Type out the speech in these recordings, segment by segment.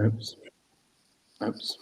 Oops. Oops.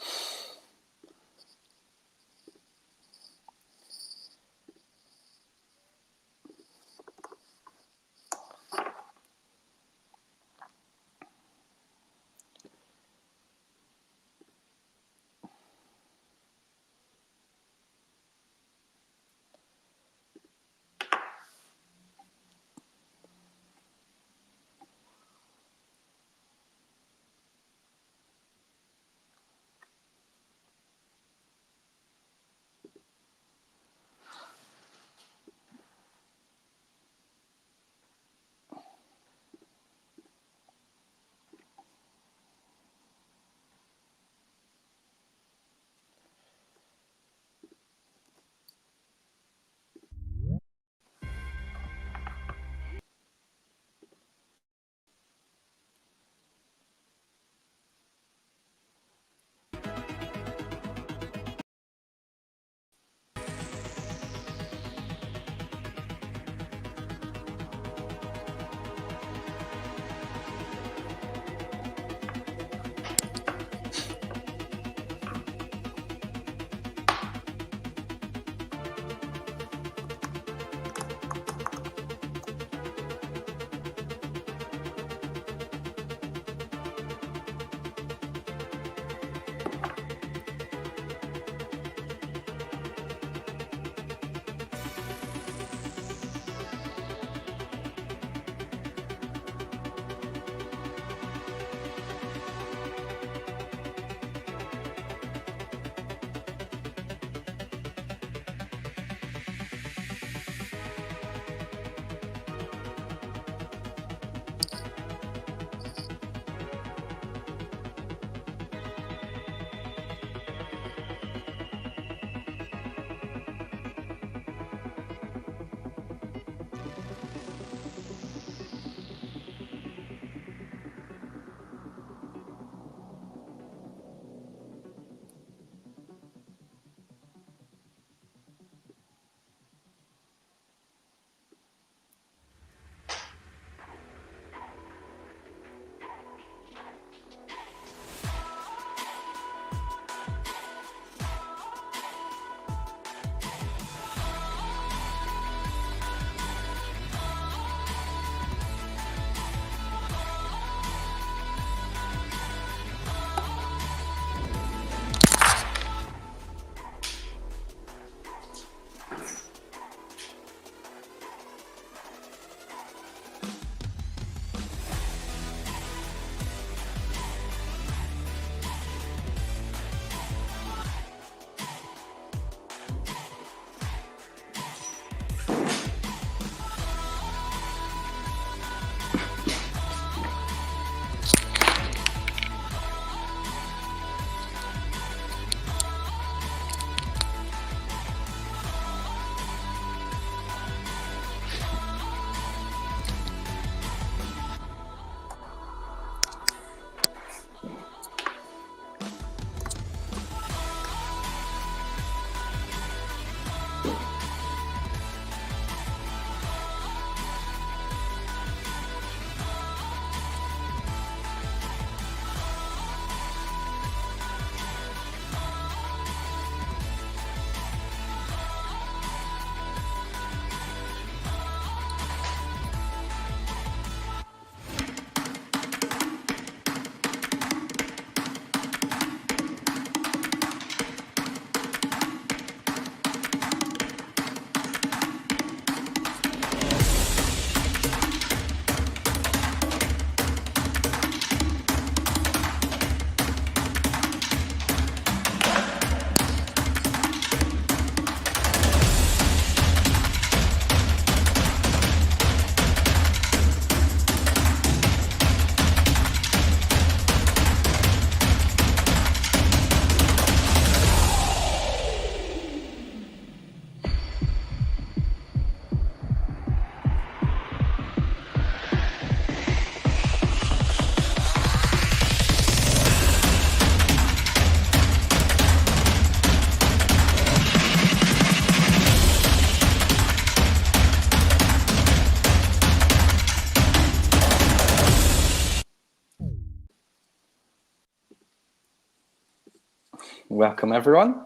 Welcome, everyone.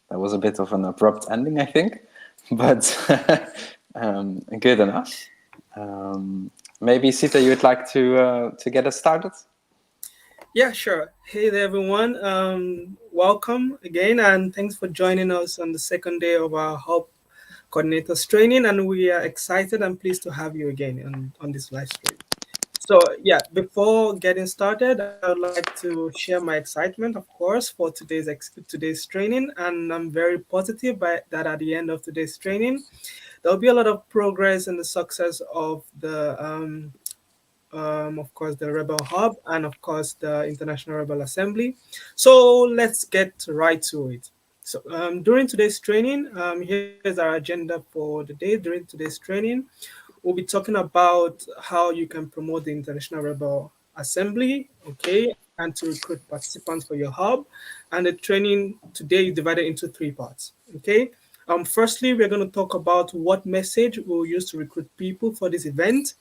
That was a bit of an abrupt ending, I think, but good enough. Maybe Sita, you would like to get us started? Yeah, sure. Hey there, everyone. Welcome again, and thanks for joining us on the second day of our Hub Coordinators training. And we are excited and pleased to have you again on this live stream. So, yeah, before getting started, I would like to share my excitement, of course, for today's training. And I'm very positive that at the end of today's training, there'll be a lot of progress in the success of of course, the Rebel Hub, and of course, the International Rebel Assembly. So let's get right to it. So during today's training, here's our agenda for the day. During today's training, we'll be talking about how you can promote the International Rebel Assembly, okay, and to recruit participants for your hub. And the training today is divided into three parts, okay. Firstly, we're going to talk about what message we'll use to recruit people for this event.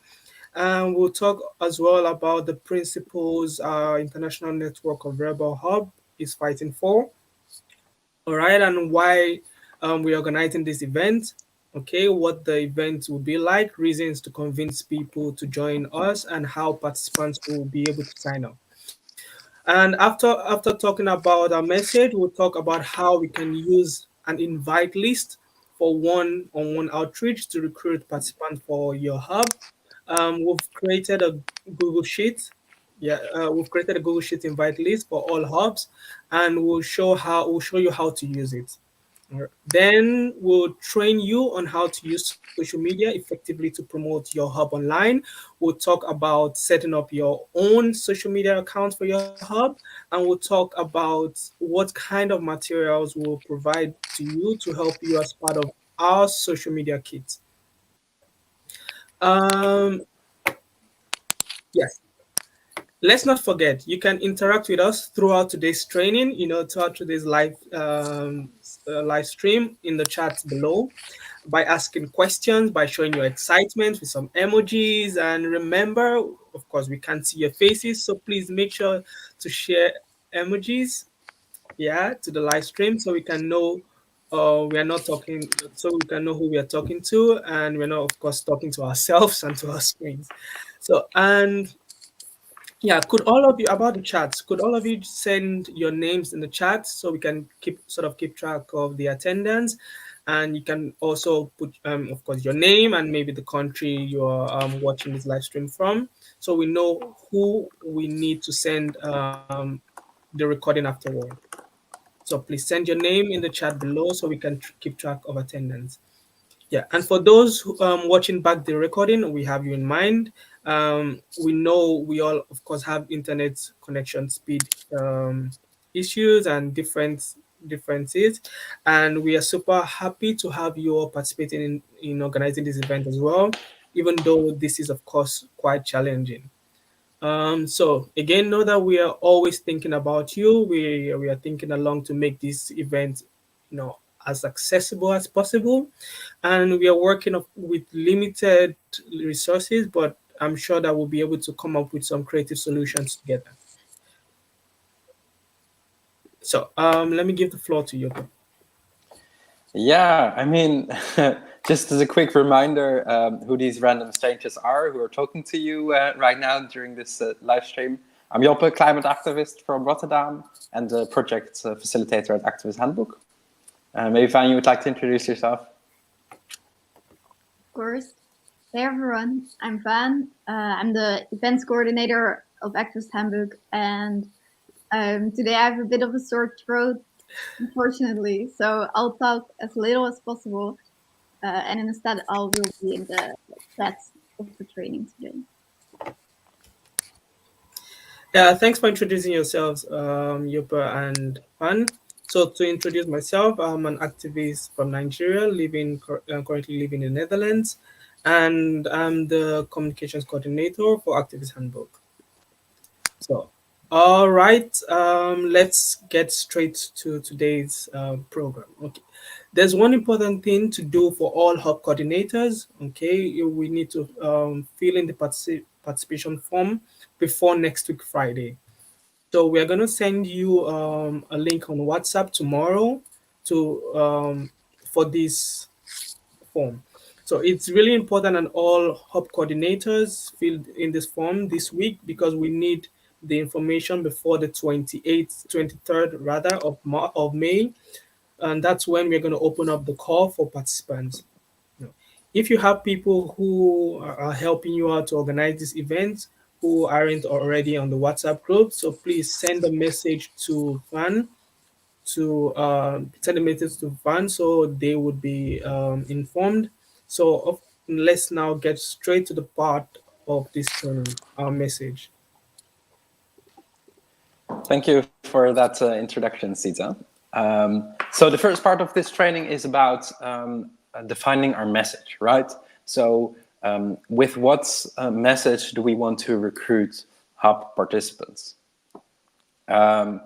And we'll talk as well about the principles our international network of Rebel Hub is fighting for. All right, and why we're organizing this event. Okay, what the event will be like, reasons to convince people to join us, and how participants will be able to sign up. And after talking about our message, we'll talk about how we can use an invite list for one-on-one outreach to recruit participants for your hub. We've created a Google Sheet. Yeah, we've created a Google Sheet invite list for all hubs, and we'll show you how to use it. Alright. Then we'll train you on how to use social media effectively to promote your hub online. We'll talk about setting up your own social media account for your hub, and we'll talk about what kind of materials we'll provide to you to help you as part of our social media kit. Um, yes. Let's not forget, you can interact with us throughout today's training, throughout today's live stream in the chat below by asking questions, by showing your excitement with some emojis. And remember, of course, we can't see your faces, so please make sure to share emojis, yeah, to the live stream so we can know we are not talking, so we can know who we are talking to, and we're not, of course, talking to ourselves and to our screens. So, and yeah, could all of you about the chats? Could all of you send your names in the chat so we can keep track of the attendance, and you can also put, of course, your name and maybe the country you're watching this live stream from, so we know who we need to send the recording afterward. So please send your name in the chat below so we can keep track of attendance. Yeah, and for those watching back the recording, we have you in mind. We know we all, of course, have internet connection speed issues and differences, and we are super happy to have you all participating in organizing this event as well, even though this is, of course, quite challenging. So again, know that we are always thinking about you. We are thinking along to make this event, as accessible as possible, and we are working with limited resources, but I'm sure that we'll be able to come up with some creative solutions together. So let me give the floor to you. Yeah, I mean, just as a quick reminder, who these random strangers are who are talking to you right now during this live stream. I'm Joppe, climate activist from Rotterdam and the project facilitator at Activist Handbook. Maybe Van, you would like to introduce yourself? Of course. Hey everyone, I'm Van. I'm the events coordinator of Activist Handbook, and today I have a bit of a sore throat, unfortunately. So I'll talk as little as possible, and instead I will be in the chat of the training today. Yeah, thanks for introducing yourselves, Yupa and Pan. So to introduce myself, I'm an activist from Nigeria, currently living in the Netherlands, and I'm the communications coordinator for Activist Handbook. So, all right, let's get straight to today's program. Okay, there's one important thing to do for all hub coordinators. Okay, we need to fill in the participation form before next week Friday. So we're going to send you a link on WhatsApp tomorrow to for this form. So it's really important, and all hub coordinators filled in this form this week, because we need the information before the 28th, 23rd rather of May, and that's when we're going to open up the call for participants. If you have people who are helping you out to organize this event who aren't already on the WhatsApp group, so please send a message to Van so they would be informed. So let's now get straight to the part of this training, our message. Thank you for that introduction, Sita. So the first part of this training is about defining our message, right? So with what message do we want to recruit hub participants? And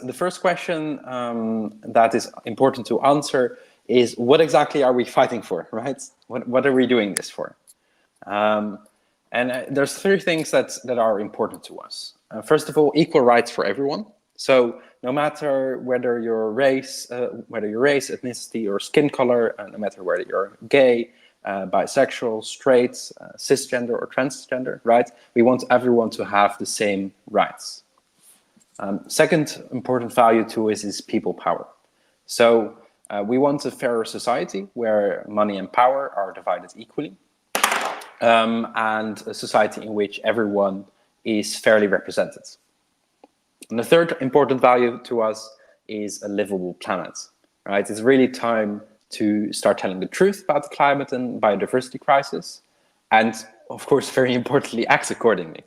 the first question that is important to answer is, what exactly are we fighting for, right? What are we doing this for? And there's three things that are important to us. First of all, equal rights for everyone. So no matter whether your race, ethnicity, or skin color, no matter whether you're gay, bisexual, straight, cisgender, or transgender, right? We want everyone to have the same rights. Second important value to us is people power. So we want a fairer society where money and power are divided equally, and a society in which everyone is fairly represented. And the third important value to us is a livable planet, right? It's really time to start telling the truth about the climate and biodiversity crisis, and of course, very importantly, act accordingly.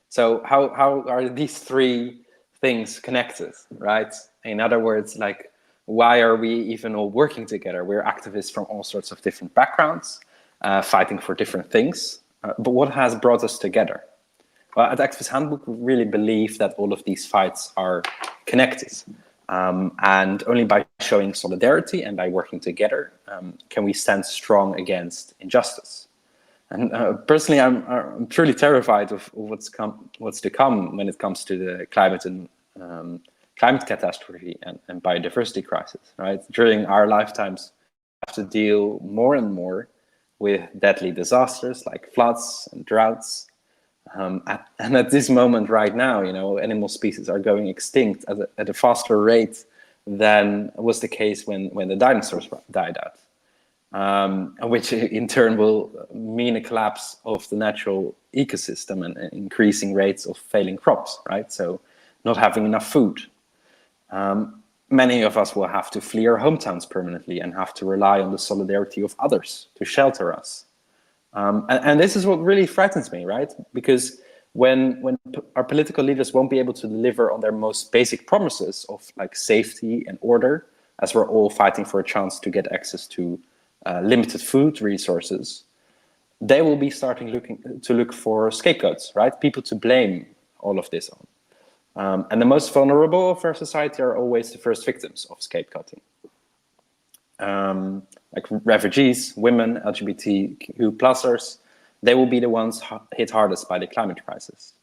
So how are these three things connected, right? In other words, like, why are we even all working together? We're activists from all sorts of different backgrounds, fighting for different things. But what has brought us together? Well, at Activist Handbook, we really believe that all of these fights are connected. And only by showing solidarity and by working together can we stand strong against injustice. And personally, I'm truly terrified of what's to come when it comes to the climate and climate catastrophe and biodiversity crisis. Right, during our lifetimes, we have to deal more and more with deadly disasters like floods and droughts. And at this moment, right now, animal species are going extinct at a faster rate than was the case when the dinosaurs died out. Which in turn will mean a collapse of the natural ecosystem and increasing rates of failing crops, right? So not having enough food. Many of us will have to flee our hometowns permanently and have to rely on the solidarity of others to shelter us. And this is what really frightens me, right? Because when our political leaders won't be able to deliver on their most basic promises of like safety and order, as we're all fighting for a chance to get access to limited food resources, they will be starting to look for scapegoats, right? People to blame all of this on. And the most vulnerable of our society are always the first victims of scapegoating. Like refugees, women, LGBTQ plusers, they will be the ones hit hardest by the climate crisis.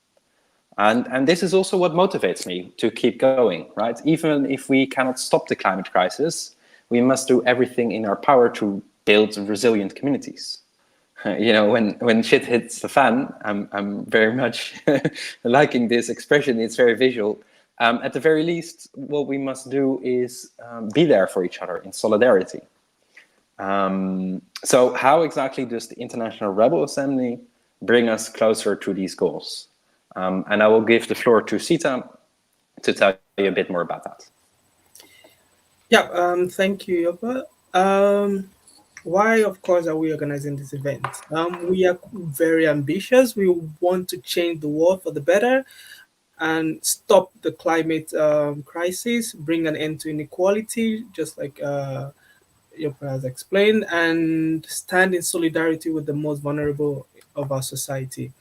And this is also what motivates me to keep going, right? Even if we cannot stop the climate crisis, we must do everything in our power to build resilient communities. When shit hits the fan, I'm very much liking this expression. It's very visual. At the very least, what we must do is be there for each other in solidarity. So how exactly does the International Rebel Assembly bring us closer to these goals? And I will give the floor to Sita to tell you a bit more about that. Yeah, thank you, Yopa. Why, of course, are we organizing this event? We are very ambitious. We want to change the world for the better and stop the climate crisis, bring an end to inequality, just like Yopa has explained, and stand in solidarity with the most vulnerable of our society.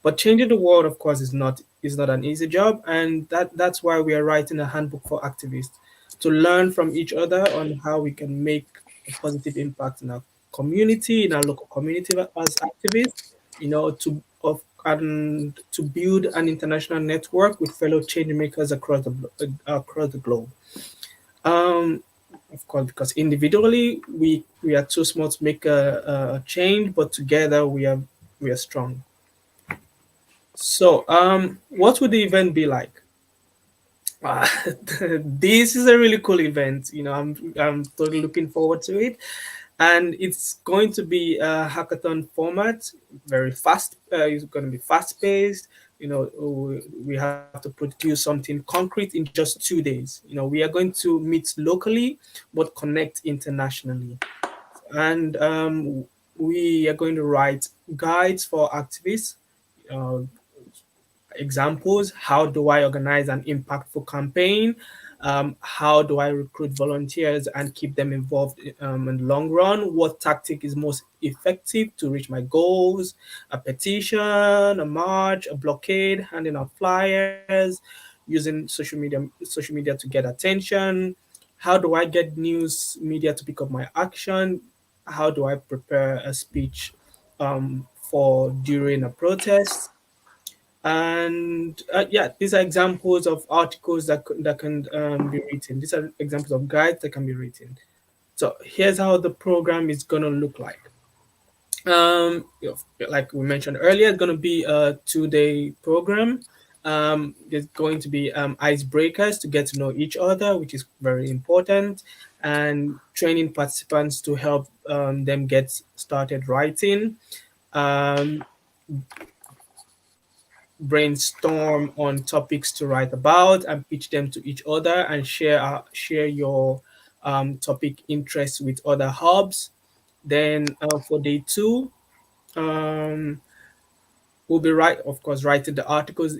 But changing the world, of course, is not an easy job, and that's why we are writing a handbook for activists, to learn from each other on how we can make a positive impact in our community, in our local community as activists, and to build an international network with fellow change makers across the globe. Um, of course, because individually we are too small to make a change, but together we are strong. So, what would the event be like? Uh, this is a really cool event. I'm totally looking forward to it, and it's going to be a hackathon format. Very fast. It's going to be fast paced. We have to produce something concrete in just 2 days. We are going to meet locally, but connect internationally, and we are going to write guides for activists. Uh, Examples: how do I organize an impactful campaign? How do I recruit volunteers and keep them involved in the long run? What tactic is most effective to reach my goals? A petition, a march, a blockade, handing out flyers, using social media to get attention. How do I get news media to pick up my action? How do I prepare a speech for during a protest? And yeah, these are examples of articles that can be written. These are examples of guides that can be written. So here's how the program is going to look like. Like we mentioned earlier, it's going to be a 2-day program. There's going to be icebreakers to get to know each other, which is very important, and training participants to help them get started writing. Um, Brainstorm on topics to write about and pitch them to each other, and share your topic interests with other hubs. Then for day two, um, we'll be of course, writing the articles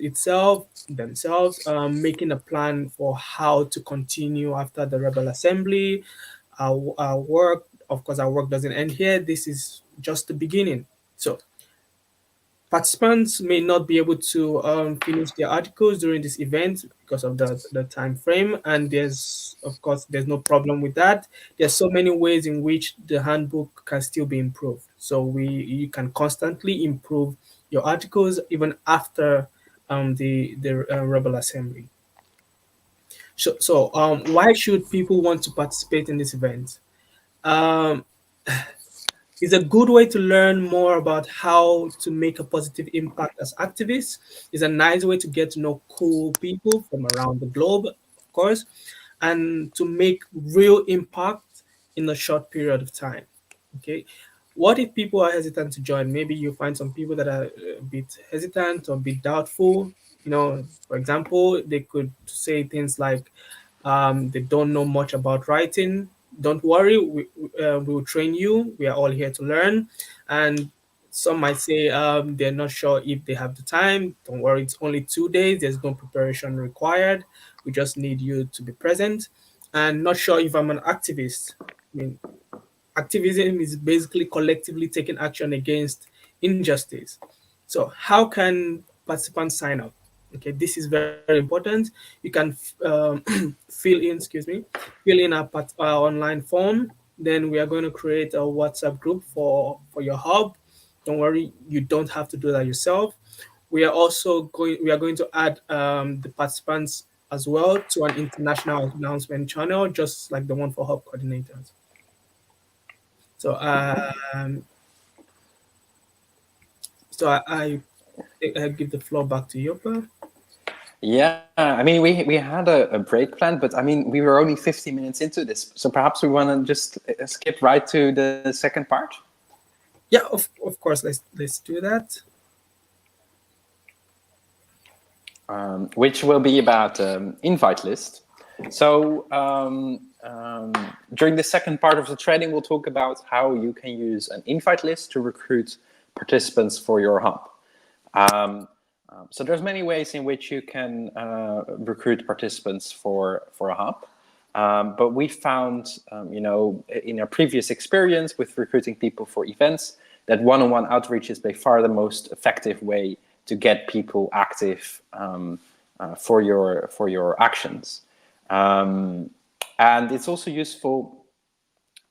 themselves, making a plan for how to continue after the rebel assembly. Our work, of course, our work doesn't end here. This is just the beginning. So participants may not be able to finish their articles during this event because of the time frame, and there's no problem with that. There's so many ways in which the handbook can still be improved. So you can constantly improve your articles even after the rebel assembly. So why should people want to participate in this event? Um, It's a good way to learn more about how to make a positive impact as activists. It's a nice way to get to know cool people from around the globe, of course, and to make real impact in a short period of time. Okay. What if people are hesitant to join? Maybe you find some people that are a bit hesitant or a bit doubtful. For example, they could say things like, they don't know much about writing. Don't worry, we will train you. We are all here to learn. And some might say they're not sure if they have the time. Don't worry, it's only 2 days. There's no preparation required. We just need you to be present. And not sure if I'm an activist. I mean, activism is basically collectively taking action against injustice. So, how can participants sign up? Okay, this is very important. You can fill in our online form. Then we are going to create a WhatsApp group for your hub. Don't worry, you don't have to do that yourself. We are going to add the participants as well to an international announcement channel, just like the one for hub coordinators. So I give the floor back to Yopa. Yeah, I mean, we had a break plan, but I mean, we were only 50 minutes into this, so perhaps we want to just skip right to the second part. Yeah, of course. Let's do that. Which will be about invite list. So during the second part of the training, we'll talk about how you can use an invite list to recruit participants for your hub. So there's many ways in which you can recruit participants for a hub. But we found, in our previous experience with recruiting people for events, that one-on-one outreach is by far the most effective way to get people active for your actions. And it's also useful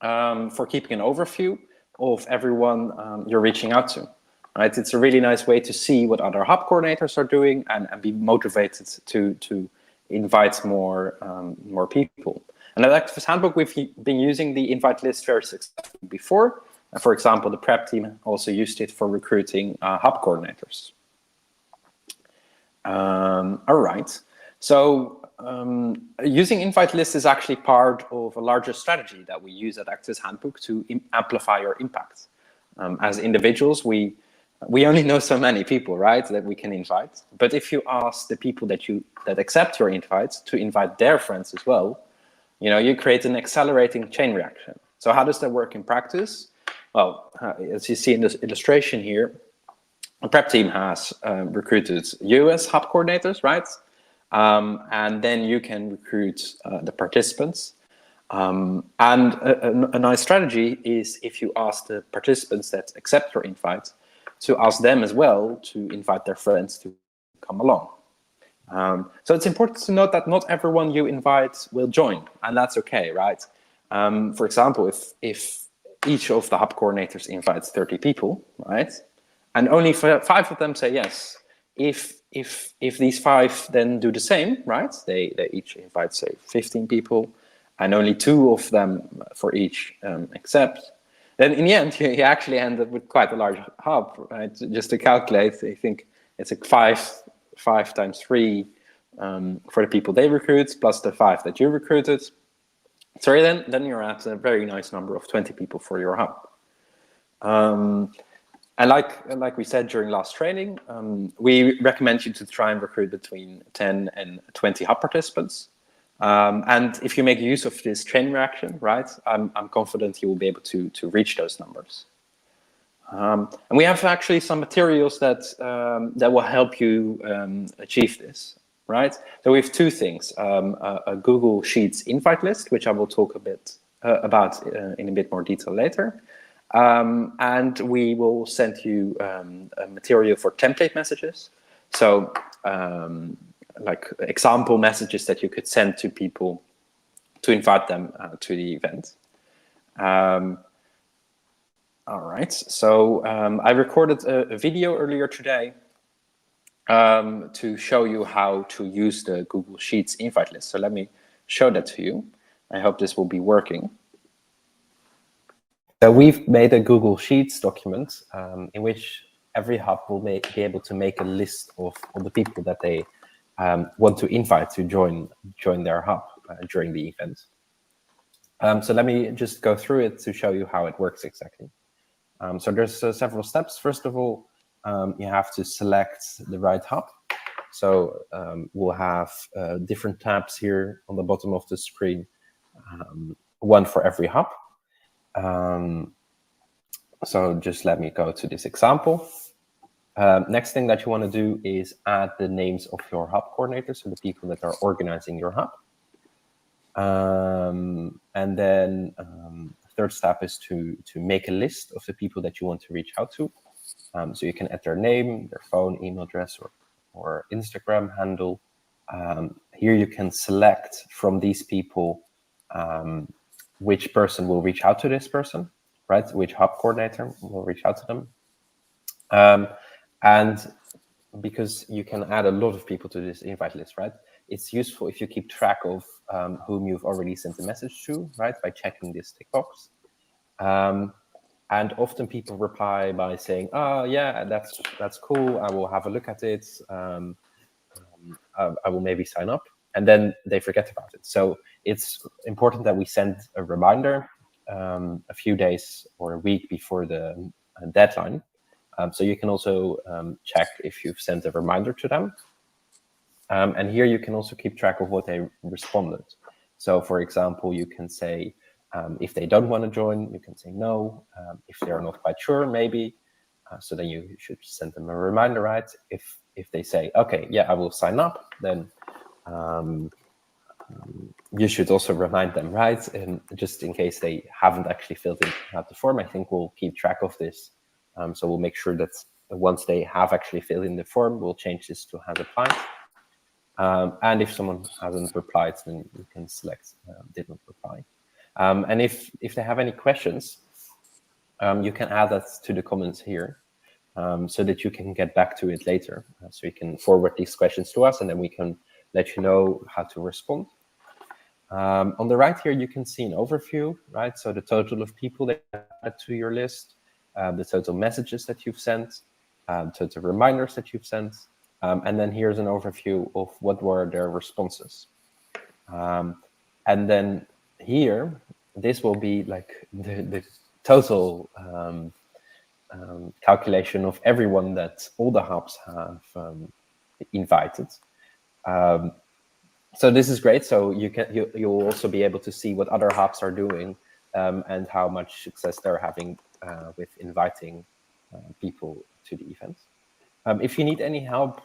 for keeping an overview of everyone you're reaching out to. Right? It's a really nice way to see what other hub coordinators are doing and be motivated to invite more people. And at Activist Handbook, we've been using the invite list very successfully before. For example, the prep team also used it for recruiting hub coordinators. All right. So using invite lists is actually part of a larger strategy that we use at Activist Handbook to amplify our impact. As individuals, we only know so many people, right, that we can invite. But if you ask the people that accept your invites to invite their friends as well, you create an accelerating chain reaction. So how does that work in practice? Well, as you see in this illustration here, the prep team has recruited you as hub coordinators, right? And then you can recruit the participants. And a nice strategy is if you ask the participants that accept your invite to ask them as well to invite their friends to come along. So it's important to note that not everyone you invite will join, and that's okay, right? For example, if each of the hub coordinators invites 30 people, right? And only 5 of them say yes. If these 5 then do the same, right? They each invite, say, 15 people, and only 2 of them for each accept. Then in the end, you actually end up with quite a large hub, right? Just to calculate, I think it's like 5 times 3 for the people they recruit, plus the 5 that you recruited. So then you're at a very nice number of 20 people for your hub. And like we said during last training, we recommend you to try and recruit between 10 and 20 hub participants. And if you make use of this chain reaction, right, I'm confident you will be able to reach those numbers. And we have actually some materials that will help you achieve this, right? So we have 2 things: a Google Sheets invite list, which I will talk a bit about in a bit more detail later. And we will send you a material for template messages. So like example messages that you could send to people to invite them to the event. All right, so I recorded a video earlier today to show you how to use the Google Sheets invite list. So let me show that to you. I hope this will be working. So we've made a Google Sheets document in which every hub will be able to make a list of all the people that they want to invite to join their hub during the event. So let me just go through it to show you how it works exactly. So there's several steps. First of all, you have to select the right hub. So we'll have different tabs here on the bottom of the screen, one for every hub. So just let me go to this example. Next thing that you want to do is add the names of your hub coordinators, so the people that are organizing your hub. And then third step is to make a list of the people that you want to reach out to. So you can add their name, their phone, email address, or Instagram handle. Here you can select from these people which person will reach out to this person, right? Which hub coordinator will reach out to them. And because you can add a lot of people to this invite list, right? It's useful if you keep track of whom you've already sent a message to, right? By checking this tick box. And often people reply by saying, "Oh yeah, that's cool. I will have a look at it. I will maybe sign up," and then they forget about it. So it's important that we send a reminder a few days or a week before the deadline. So you can also check if you've sent a reminder to them. And here you can also keep track of what they responded. So for example, you can say, if they don't want to join, you can say no. If they're not quite sure, maybe. So then you should send them a reminder, right? If they say, okay, yeah, I will sign up, then you should also remind them, right? And just in case they haven't actually filled out the form, I think we'll keep track of this. So we'll make sure that once they have actually filled in the form, we'll change this to has applied. And if someone hasn't replied, then you can select did not reply. And if they have any questions, you can add that to the comments here. so that you can get back to it later. So you can forward these questions to us, and then we can let you know how to respond. On the right here, you can see an overview, right? So the total of people that added to your list, the total messages that you've sent, total reminders that you've sent, and then here's an overview of what were their responses. And then here, this will be like the total calculation of everyone that all the hubs have invited. So this is great. So you'll also be able to see what other hubs are doing and how much success they're having with inviting people to the events. If you need any help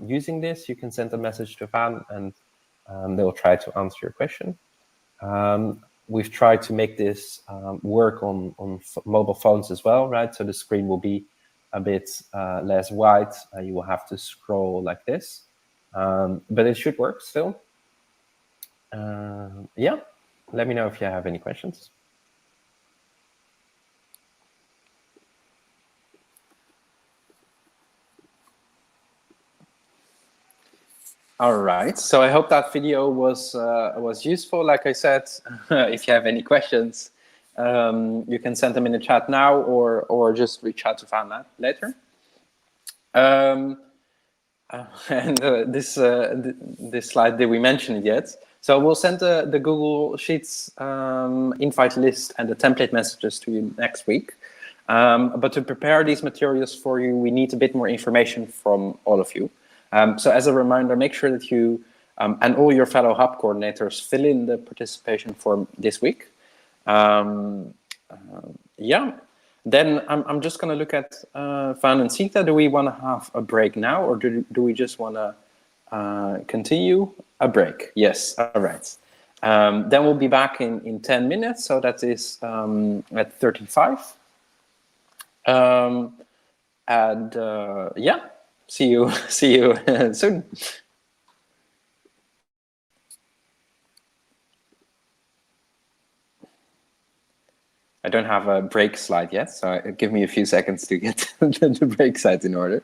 using this, you can send a message to Van, and they'll try to answer your question. We've tried to make this work on mobile phones as well, right? So the screen will be a bit less wide. You will have to scroll like this, but it should work still. Yeah, let me know if you have any questions. All right. So I hope that video was useful. Like I said, if you have any questions, you can send them in the chat now, or just reach out to Van later. And this slide, did we mention it yet? So we'll send the Google Sheets invite list and the template messages to you next week. But to prepare these materials for you, we need a bit more information from all of you. So as a reminder, make sure that you and all your fellow hub coordinators fill in the participation form this week. Yeah, then I'm just going to look at Van and Sita. Do we want to have a break now, or do we just want to continue? A break, yes, all right. Then we'll be back in 10 minutes, so that is at 35. And yeah, see you soon. I don't have a break slide yet, so give me a few seconds to get the break slide in order.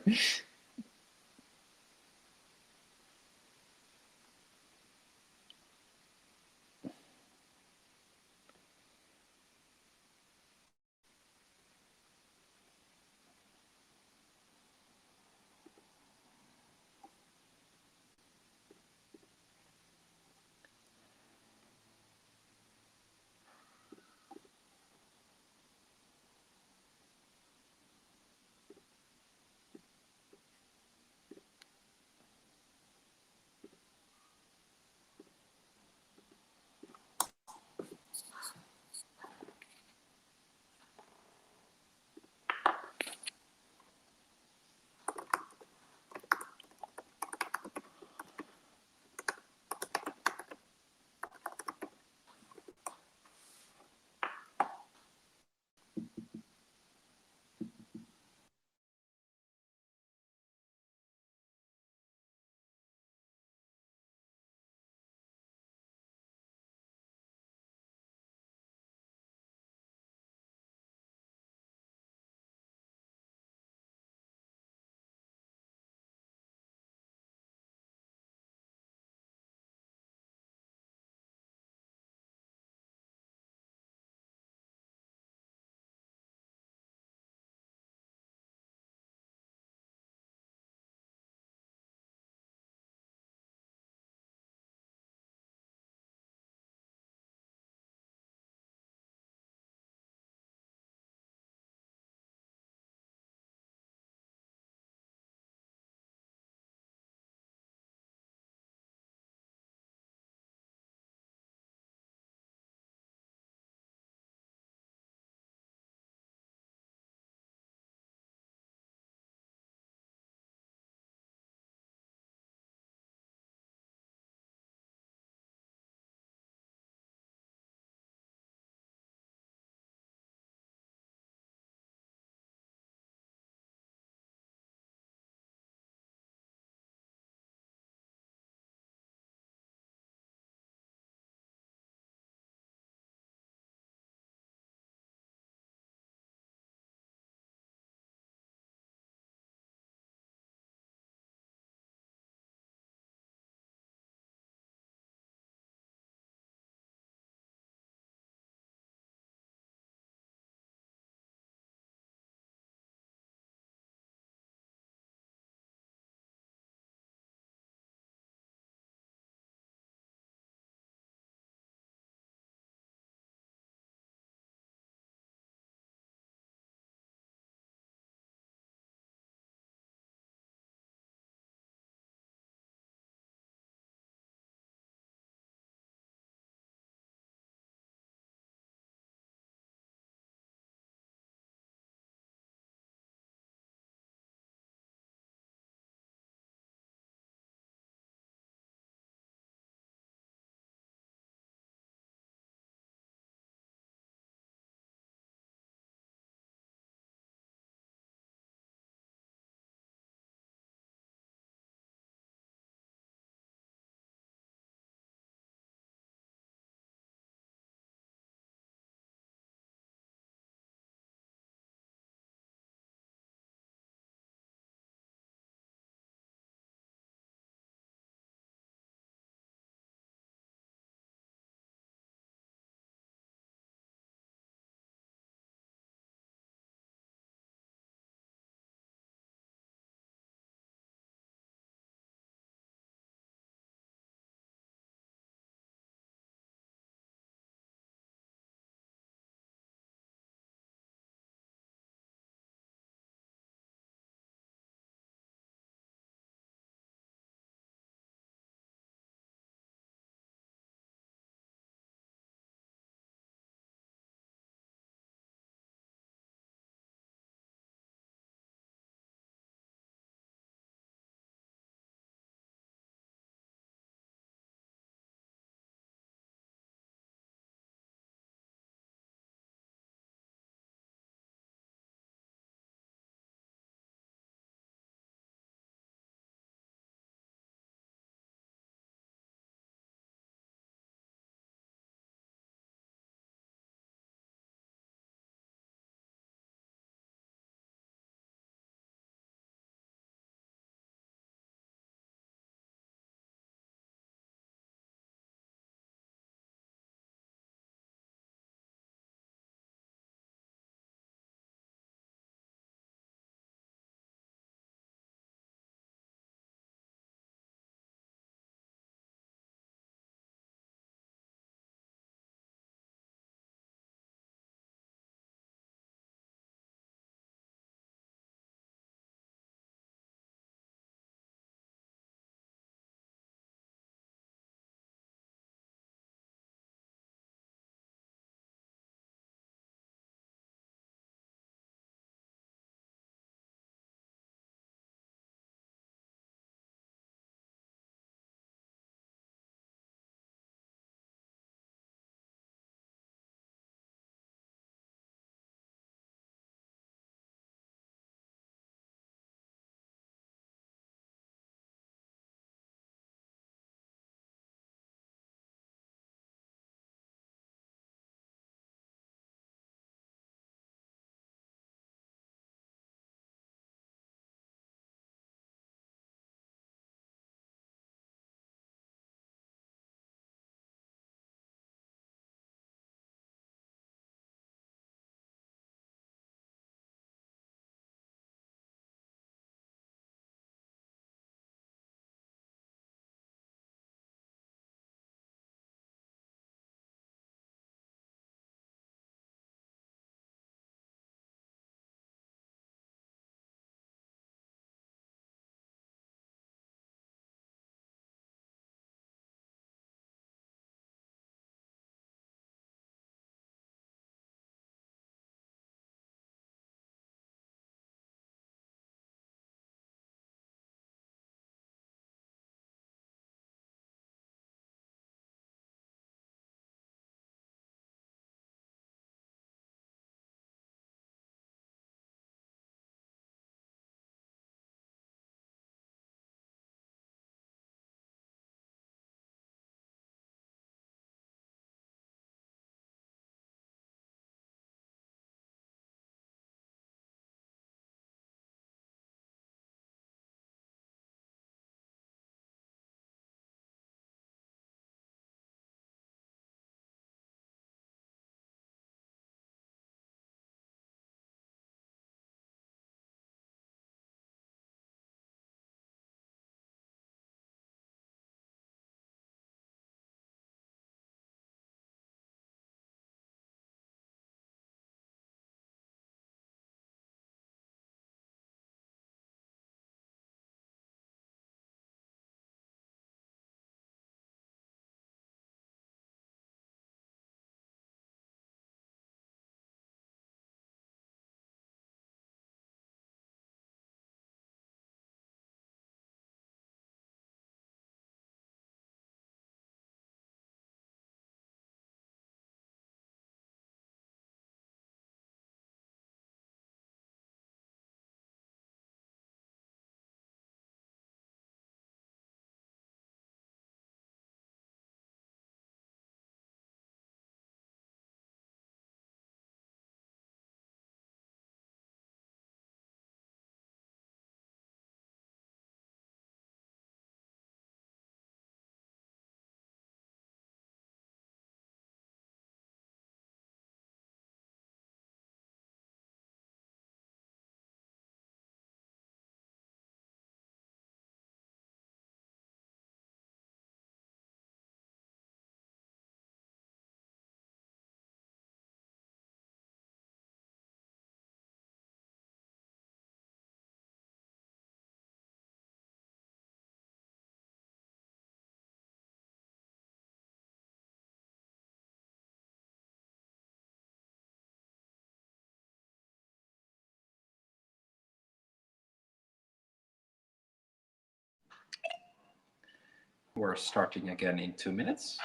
We're starting again in 2 minutes.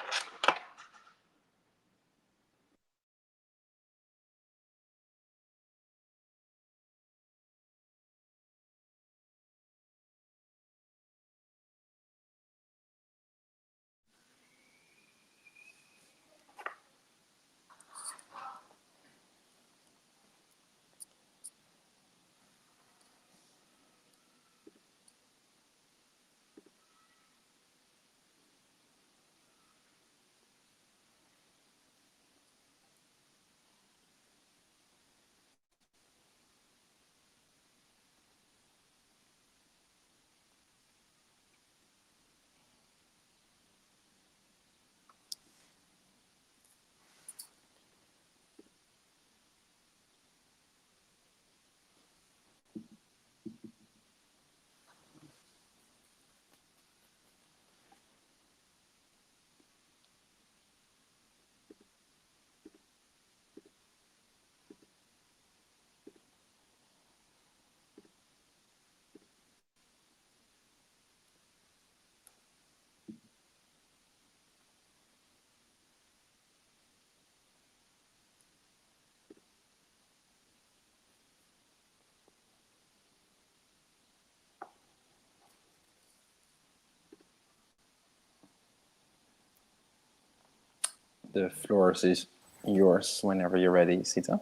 The floor is yours whenever you're ready, Sita.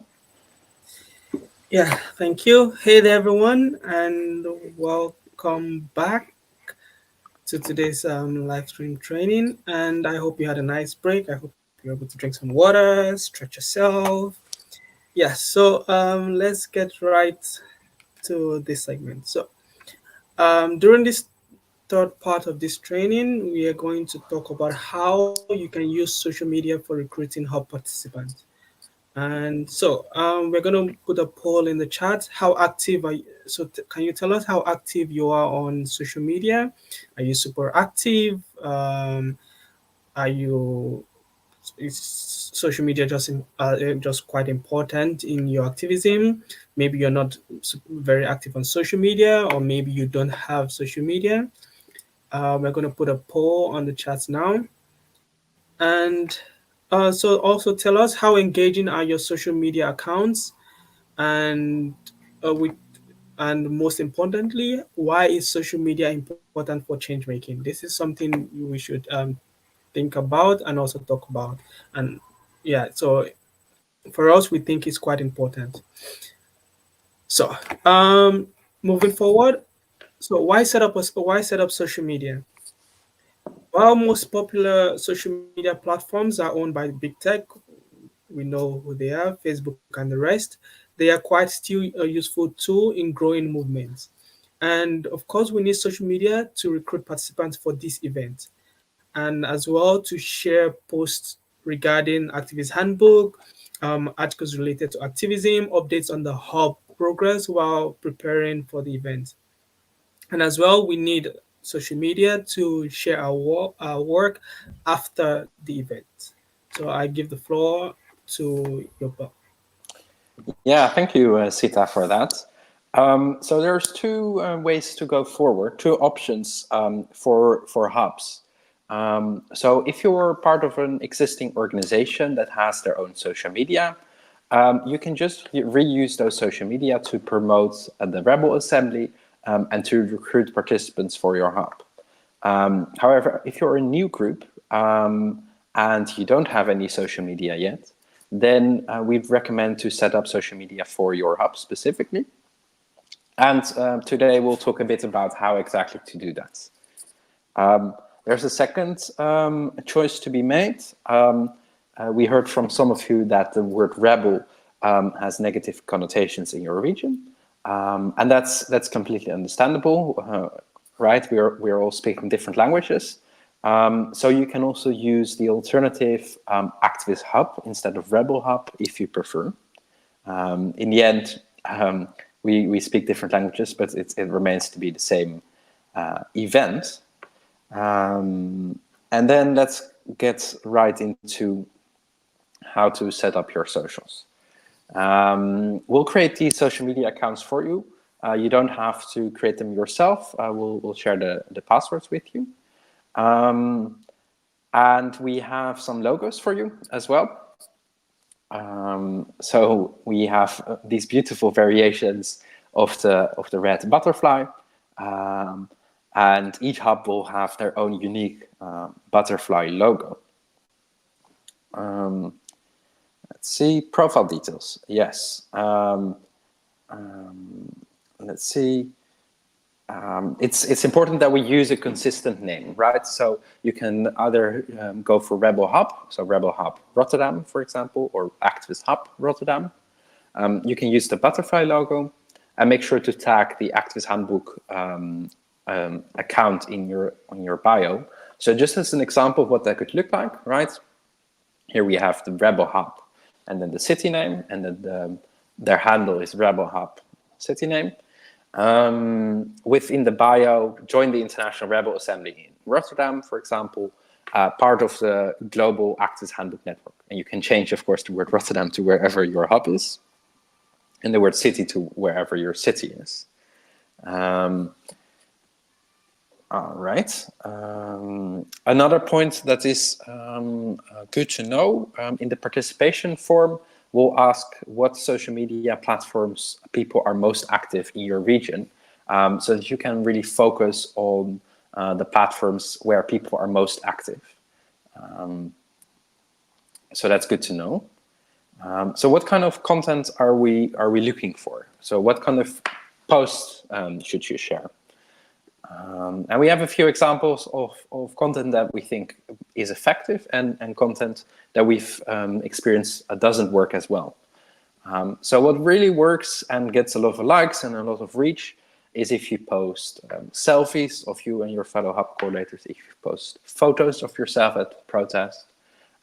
Yeah, thank you. Hey there, everyone, and welcome back to today's live stream training. And I hope you had a nice break. I hope you're able to drink some water, stretch yourself. Yeah, so let's get right to this segment. So during this third part of this training, we are going to talk about how you can use social media for recruiting hub participants. And so we're going to put a poll in the chat. How active are you? So can you tell us how active you are on social media? Are you super active? Are you, is social media just quite important in your activism? Maybe you're not very active on social media, or maybe you don't have social media. We're going to put a poll on the chat now. And so also tell us how engaging are your social media accounts, and and most importantly, why is social media important for change making? This is something we should think about and also talk about. And yeah, so for us, we think it's quite important. So moving forward, so why set up social media? While most popular social media platforms are owned by big tech, we know who they are, Facebook and the rest, they are quite still a useful tool in growing movements. And of course, we need social media to recruit participants for this event, and as well to share posts regarding activist handbook, articles related to activism, updates on the hub progress while preparing for the event. And as well, we need social media to share our work after the event. So I give the floor to Yopa. Yeah, thank you, Sita, for that. So there's two ways to go forward, two options for hubs. So if you're part of an existing organization that has their own social media, you can just reuse those social media to promote the Rebel Assembly and to recruit participants for your hub. However, if you're a new group and you don't have any social media yet, then we'd recommend to set up social media for your hub specifically. And today we'll talk a bit about how exactly to do that. There's a second choice to be made. We heard from some of you that the word rebel has negative connotations in your region. And that's completely understandable, right? We're all speaking different languages. So you can also use the alternative activist hub instead of rebel hub if you prefer. In the end, we speak different languages, but it remains to be the same event. And then let's get right into how to set up your socials. We'll create these social media accounts for you. You don't have to create them yourself. We'll share the passwords with you. And we have some logos for you as well. So we have these beautiful variations of the red butterfly, and each hub will have their own unique butterfly logo. Let's see, profile details. Yes. Let's see. It's important that we use a consistent name, right? So you can either go for Rebel Hub, so Rebel Hub Rotterdam, for example, or Activist Hub Rotterdam. You can use the butterfly logo, and make sure to tag the Activist Handbook account in your bio. So just as an example of what that could look like, right? Here we have the Rebel Hub, and then the city name, and then their handle is Rebel Hub city name. Within the bio, join the International Rebel Assembly in Rotterdam, for example, part of the Global Activist Handbook Network. And you can change, of course, the word Rotterdam to wherever your hub is, and the word city to wherever your city is. All right. Another point that is good to know, in the participation form, we'll ask what social media platforms people are most active in your region, so that you can really focus on the platforms where people are most active. So that's good to know. So what kind of content are we looking for? So what kind of posts should you share? And we have a few examples of content that we think is effective and content that we've experienced doesn't work as well. So what really works and gets a lot of likes and a lot of reach is if you post selfies of you and your fellow hub coordinators, if you post photos of yourself at protest,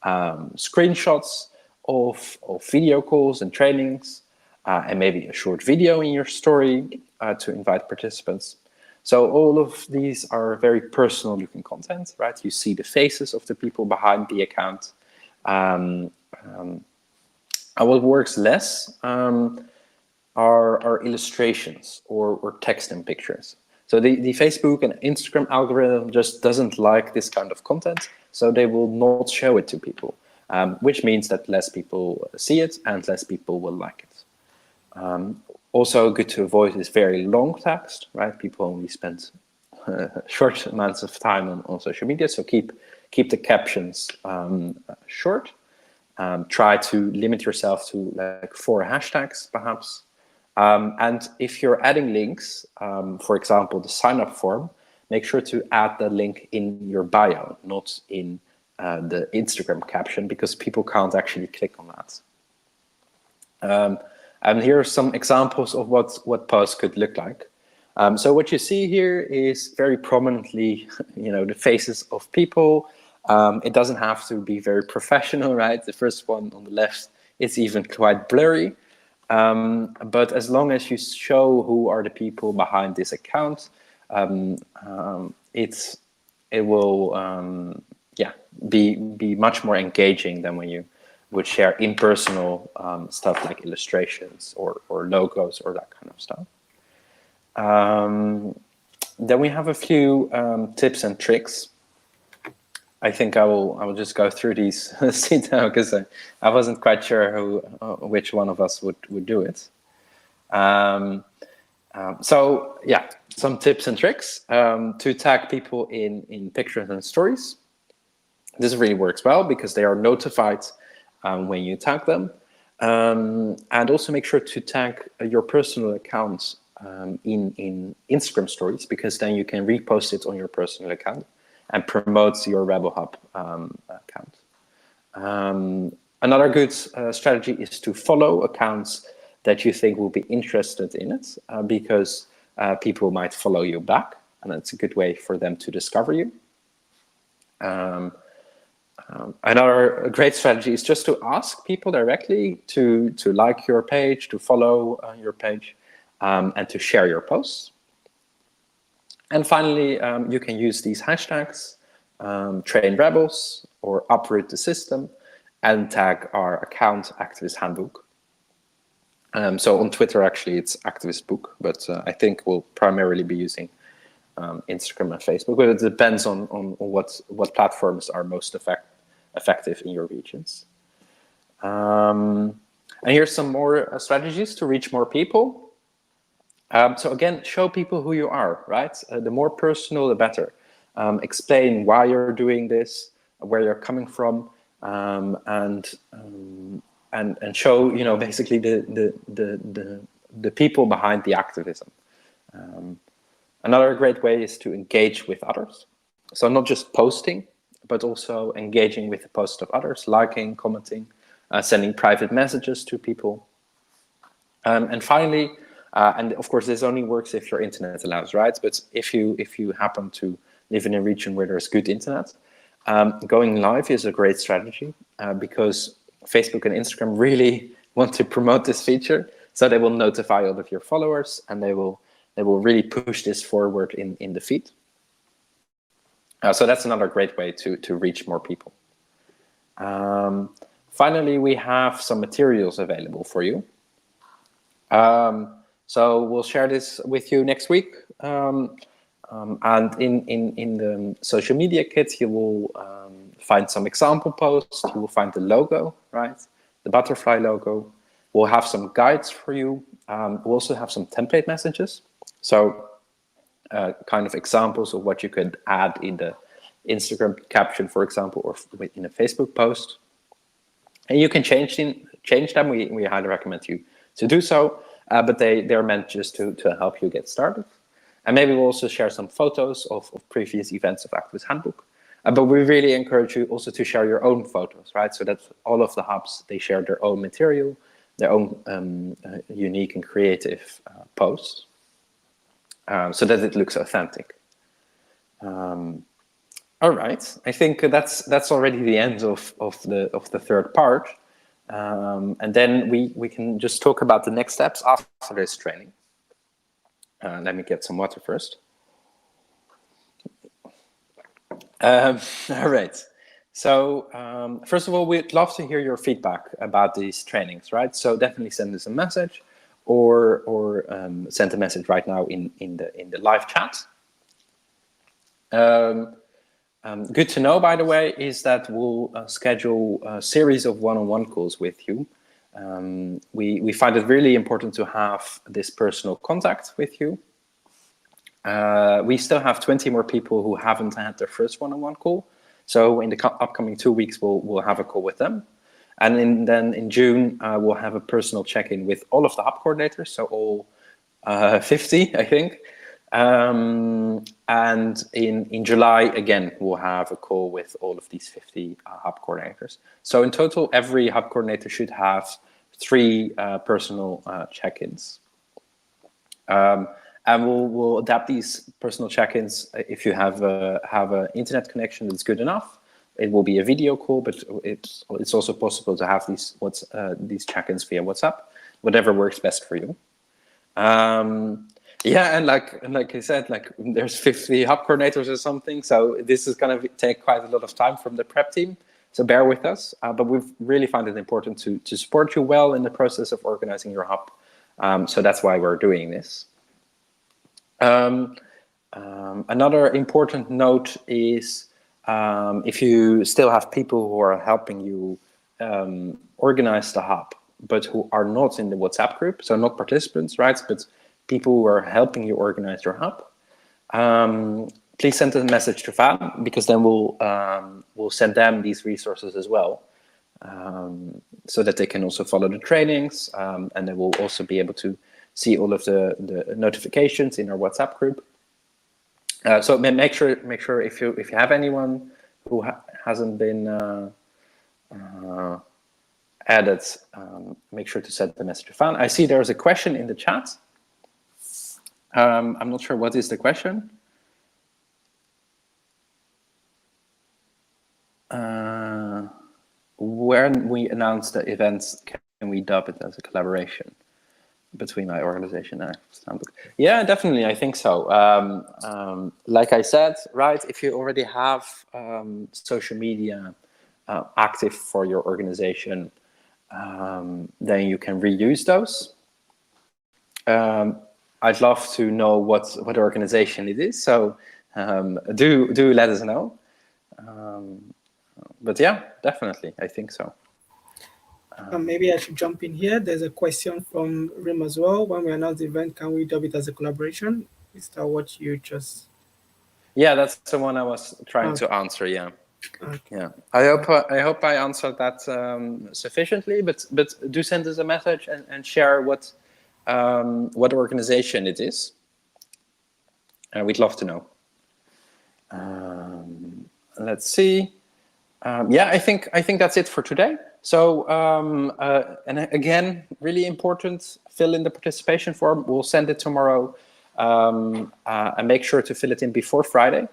screenshots of video calls and trainings, and maybe a short video in your story to invite participants. So all of these are very personal looking content, right? You see the faces of the people behind the account. And what works less are illustrations or text and pictures. So the Facebook and Instagram algorithm just doesn't like this kind of content, so they will not show it to people, which means that less people see it and less people will like it. Also good to avoid is very long text, right? People only spend short amounts of time on social media, so keep the captions short. Try to limit yourself to like 4 hashtags, perhaps. And if you're adding links, for example, the sign-up form, make sure to add the link in your bio, not in the Instagram caption, because people can't actually click on that. And here are some examples of what posts could look like. So what you see here is very prominently, the faces of people. It doesn't have to be very professional, right? The first one on the left is even quite blurry. But as long as you show who are the people behind this account, it will be much more engaging than when you would share impersonal stuff like illustrations or logos or that kind of stuff. Then we have a few tips and tricks. I think I will just go through these now because I wasn't quite sure which one of us would do it. So yeah, some tips and tricks to tag people in pictures and stories. This really works well because they are notified when you tag them, and also make sure to tag your personal accounts in Instagram stories, because then you can repost it on your personal account and promote your Rebel Hub account. Another good strategy is to follow accounts that you think will be interested in it, because people might follow you back, and it's a good way for them to discover you. Another great strategy is just to ask people directly to like your page, to follow your page, and to share your posts. And finally, you can use these hashtags, train rebels or uproot the system, and tag our account Activist Handbook. So on Twitter, actually, it's Activist Book, but I think we'll primarily be using Instagram and Facebook, but it depends on what platforms are most effective in your regions. And here's some more strategies to reach more people. So again, show people who you are, right? The more personal, the better. Explain why you're doing this, where you're coming from, and show, you know, basically the people behind the activism. Another great way is to engage with others. So not just posting, but also engaging with the posts of others, liking, commenting, sending private messages to people. And finally, and of course this only works if your internet allows, right? But if you happen to live in a region where there's good internet, going live is a great strategy because Facebook and Instagram really want to promote this feature. So they will notify all of your followers, and they will really push this forward in the feed. So that's another great way to reach more people. Finally, we have some materials available for you. So we'll share this with you next week. And in the social media kit, you will find some example posts. You will find the logo, right? The butterfly logo. We'll have some guides for you. We'll also have some template messages. So kind of examples of what you could add in the Instagram caption, for example, or in a Facebook post. And you can change them. We highly recommend you to do so. But they're meant just to help you get started. And maybe we'll also share some photos of previous events of Activist Handbook. But we really encourage you also to share your own photos, right? So that all of the hubs, they share their own material, their own unique and creative posts, so that it looks authentic. All right, I think that's already the end of the third part. And then we can just talk about the next steps after this training. Let me get some water first. All right. So first of all, we'd love to hear your feedback about these trainings, right? So definitely send us a message, or send a message right now in the live chat. Good to know, by the way, is that we'll schedule a series of one-on-one calls with you. We find it really important to have this personal contact with you. We still have 20 more people who haven't had their first one-on-one call. So in the upcoming 2 weeks, we'll have a call with them. And then in June, we'll have a personal check-in with all of the hub coordinators, so all 50, I think. And in July, again, we'll have a call with all of these 50 hub coordinators. So in total, every hub coordinator should have 3 personal check-ins. And we'll adapt these personal check-ins. If you have an internet connection that's good enough, it will be a video call, but it's also possible to have these check-ins via WhatsApp, whatever works best for you. Yeah, and like I said, like there's 50 hub coordinators or something, so this is going to take quite a lot of time from the prep team. So bear with us, but we've really found it important to support you well in the process of organizing your hub. So that's why we're doing this. Another important note is if you still have people who are helping you organize the hub, but who are not in the WhatsApp group, so not participants, right? But people who are helping you organize your hub, please send a message to Van, because then we'll send them these resources as well, so that they can also follow the trainings, and they will also be able to see all of the notifications in our WhatsApp group. So make sure if you have anyone who hasn't been added, make sure to send the message to Van. I see there's a question in the chat. I'm not sure what is the question. When we announce the events, can we dub it as a collaboration between my organization and Handbook? Yeah, definitely, I think so. Like I said, right, if you already have social media active for your organization, then you can reuse those. I'd love to know what organization it is. So do let us know. But yeah, definitely, I think so. Maybe I should jump in here. There's a question from Rim as well. When we announce the event, can we dub it as a collaboration? Is that what you just... Yeah, that's the one I was trying to answer. Yeah. Okay. Yeah. I hope I answered that sufficiently. But do send us a message and share what organization it is. We'd love to know. Let's see. Yeah, I think that's it for today. So and again, really important, fill in the participation form. We'll send it tomorrow, and make sure to fill it in before Friday.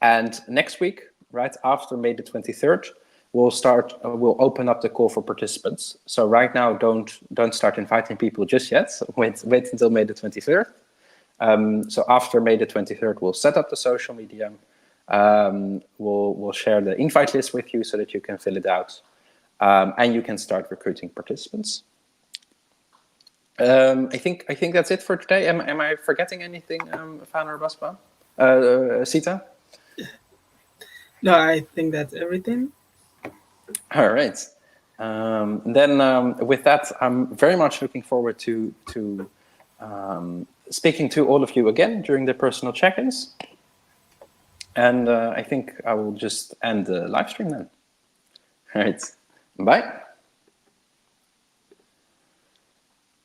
And next week, right after May the 23rd, we'll open up the call for participants. So right now, don't start inviting people just yet. So wait until May the 23rd. So after May the 23rd, we'll set up the social media. We'll share the invite list with you so that you can fill it out, and you can start recruiting participants. I think that's it for today. Am I forgetting anything, Van or Baspa? Sita? No, I think that's everything. All right. Then with that, I'm very much looking forward to speaking to all of you again during the personal check-ins. And I think I will just end the live stream then. All right. Bye.